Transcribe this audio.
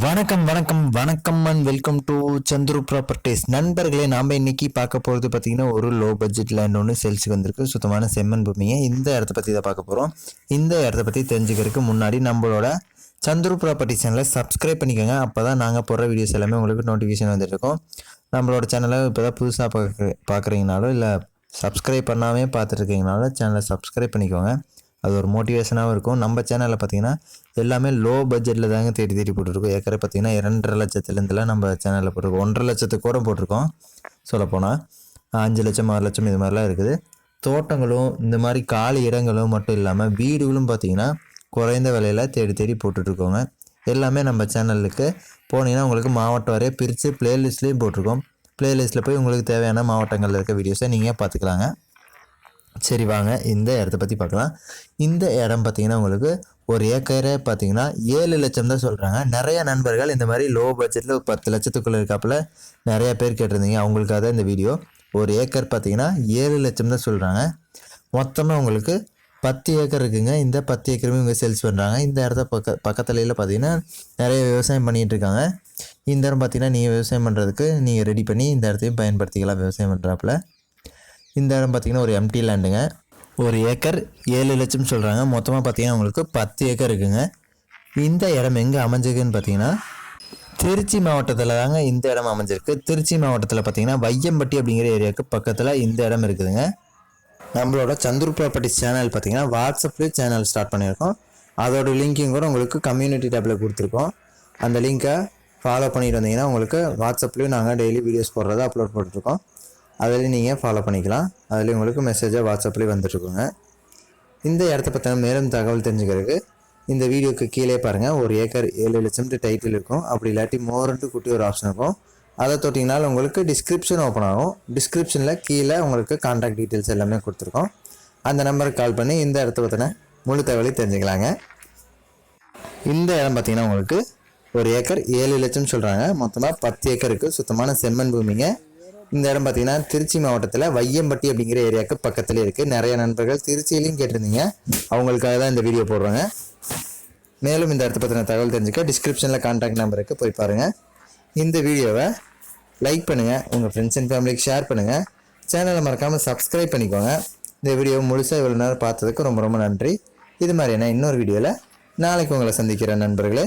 வணக்கம் வணக்கம் வணக்கம் and welcome to Chandru properties. நண்பர்களே, நாம் இன்னைக்கு பார்க்க போகிறது பார்த்தீங்கன்னா ஒரு லோ பட்ஜெட் லேண்ட் ஒன்று சேல்ஸுக்கு வந்திருக்கு. சுத்தமான செம்மண் பூமியை இந்த இடத்த பற்றி தான் பார்க்க போகிறோம். இந்த இடத்த பற்றி தெரிஞ்சுக்கிறதுக்கு முன்னாடி நம்மளோட சந்துரு ப்ராப்பர்ட்டிஸ் சேனலை சப்ஸ்கிரைப் பண்ணிக்கோங்க. அப்போ தான் நாங்கள் போடுற வீடியோஸ் எல்லாமே உங்களுக்கு நோட்டிஃபிகேஷன் வந்துட்டுருக்கோம். நம்மளோட சேனலை இப்போ தான் புதுசாக பார்க்குறீங்கனாலும் இல்லை சப்ஸ்கிரைப் பண்ணாமல் பார்த்துட்ருக்கீங்கனாலும் சேனலை சப்ஸ்கிரைப் பண்ணிக்கோங்க. அது ஒரு மோட்டிவேஷனாகவும் இருக்கும். நம்ம சேனலில் பார்த்தீங்கன்னா எல்லாமே லோ பட்ஜெட்டில் தாங்க தேடி போட்டுருக்கோம். ஏற்கனவே பார்த்தீங்கன்னா 2.5 லட்சத்துலேருந்துலாம் நம்ம சேனலில் போட்டிருக்கோம். 1.5 லட்சத்துக்கு கூட போட்டிருக்கோம். சொல்லப்போனால் 5 லட்சம் 6 லட்சம் இது மாதிரிலாம் இருக்குது. தோட்டங்களும் இந்த மாதிரி காலி இடங்களும் மட்டும் இல்லாமல் வீடுகளும் பார்த்தீங்கன்னா குறைந்த விலையில் தேடி போட்டுட்ருக்கோங்க. எல்லாமே நம்ம சேனலுக்கு போனீங்கன்னா உங்களுக்கு மாவட்டம் வரைய பிரித்து ப்ளேலிஸ்ட்லேயும் போட்டிருக்கோம். ப்ளேலிஸ்ட்டில் போய் உங்களுக்கு தேவையான மாவட்டங்களில் இருக்க வீடியோஸை நீங்கள் பார்த்துக்கலாங்க. சரி, வாங்க இந்த இடத்த பற்றி பார்க்கலாம். இந்த இடம் பார்த்திங்கன்னா உங்களுக்கு ஒரு ஏக்கரை பார்த்திங்கன்னா 7 லட்சம் தான் சொல்கிறாங்க. நிறைய நண்பர்கள் இந்த மாதிரி லோ பட்ஜெட்டில் 10 லட்சத்துக்குள்ளே இருக்காப்புல நிறையா பேர் கேட்டிருந்தீங்க. அவங்களுக்காக தான் இந்த வீடியோ. ஒரு ஏக்கர் பார்த்திங்கன்னா 7 லட்சம் தான் சொல்கிறாங்க. மொத்தமாக உங்களுக்கு 10 ஏக்கர் இருக்குங்க. இந்த 10 ஏக்கருமே இவங்க சேல்ஸ் பண்ணுறாங்க. இந்த இடத்த பக்கத்துலையில் பார்த்திங்கன்னா நிறைய விவசாயம் பண்ணிகிட்டு இருக்காங்க. இந்த இடம் பார்த்திங்கன்னா நீங்கள் விவசாயம் பண்ணுறதுக்கு நீங்கள் ரெடி பண்ணி இந்த இடத்தையும் பயன்படுத்திக்கலாம். விவசாயம் பண்ணுறாப்புல இந்த இடம் பார்த்திங்கன்னா ஒரு எம்டி லேண்டுங்க. ஒரு ஏக்கர் 7 லட்சம் சொல்கிறாங்க. மொத்தமாக பார்த்திங்கன்னா உங்களுக்கு 10 ஏக்கர் இருக்குங்க. இந்த இடம் எங்கே அமைஞ்சிருக்குன்னு பார்த்திங்கன்னா திருச்சி மாவட்டத்தில் தாங்க இந்த இடம் அமைஞ்சிருக்கு. திருச்சி மாவட்டத்தில் பார்த்திங்கன்னா வையம்பட்டி அப்படிங்கிற ஏரியாவுக்கு பக்கத்தில் இந்த இடம் இருக்குதுங்க. நம்மளோட சந்துரு ப்ராப்பர்ட்டிஸ் சேனல் பார்த்திங்கன்னா வாட்ஸ்அப்லேயே சேனல் ஸ்டார்ட் பண்ணியிருக்கோம். அதோட லிங்க்கையும் கூட உங்களுக்கு கம்யூனிட்டி டேப்பில் கொடுத்துருக்கோம். அந்த லிங்க்கை ஃபாலோ பண்ணிட்டு வந்தீங்கன்னா உங்களுக்கு வாட்ஸ்அப்லேயும் நாங்கள் டெய்லி வீடியோஸ் போடுறதை அப்லோட் போட்டுருக்கோம். அதிலையும் நீங்கள் ஃபாலோ பண்ணிக்கலாம். அதுலேயும் உங்களுக்கு மெசேஜாக வாட்ஸ்அப்லேயே வந்துட்டுருக்குங்க. இந்த இடத்த பற்றின மேலும் தகவல் தெரிஞ்சுக்கிறதுக்கு இந்த வீடியோக்கு கீழே பாருங்கள். ஒரு ஏக்கர் 7 லட்சம் டைட்டில் இருக்கும். அப்படி இல்லாட்டி மோர்ன்ட்டு குட்டி ஒரு ஆப்ஷன் இருக்கும். அதை தொட்டிங்கனாலும் உங்களுக்கு டிஸ்கிரிப்ஷன் ஓப்பன் ஆகும். டிஸ்கிரிப்ஷனில் கீழே உங்களுக்கு கான்டாக்ட் டீட்டெயில்ஸ் எல்லாமே கொடுத்துருக்கோம். அந்த நம்பருக்கு கால் பண்ணி இந்த இடத்த பற்றின முழு தகவலை தெரிஞ்சுக்கலாங்க. இந்த இடம் பார்த்திங்கன்னா உங்களுக்கு ஒரு ஏக்கர் 7 லட்சம் சொல்கிறாங்க. மொத்தமாக 10 ஏக்கர் இருக்குது. சுத்தமான செம்மண் பூமிங்க. இந்த இடம் பார்த்தீங்கன்னா திருச்சி மாவட்டத்தில் வையம்பட்டி அப்படிங்கிற ஏரியாவுக்கு பக்கத்துலேயே இருக்குது. நிறைய நண்பர்கள் திருச்சியிலையும் கேட்டிருந்தீங்க. அவங்களுக்காக தான் இந்த வீடியோ போடுறாங்க. மேலும் இந்த இடத்த பற்றின தகவல் தெரிஞ்சுக்க டிஸ்கிரிப்ஷனில் கான்டாக்ட் நம்பருக்கு போய் பாருங்கள். இந்த வீடியோவை லைக் பண்ணுங்கள், உங்கள் ஃப்ரெண்ட்ஸ் அண்ட் ஃபேமிலிக்கு ஷேர் பண்ணுங்கள். சேனலை மறக்காமல் சப்ஸ்கிரைப் பண்ணிக்கோங்க. இந்த வீடியோவை முழுசாக இவ்வளோ நேரம் பார்த்ததுக்கு ரொம்ப ரொம்ப நன்றி. இது மாதிரியான இன்னொரு வீடியோவில் நாளைக்கு உங்களை சந்திக்கிறேன் நண்பர்களே.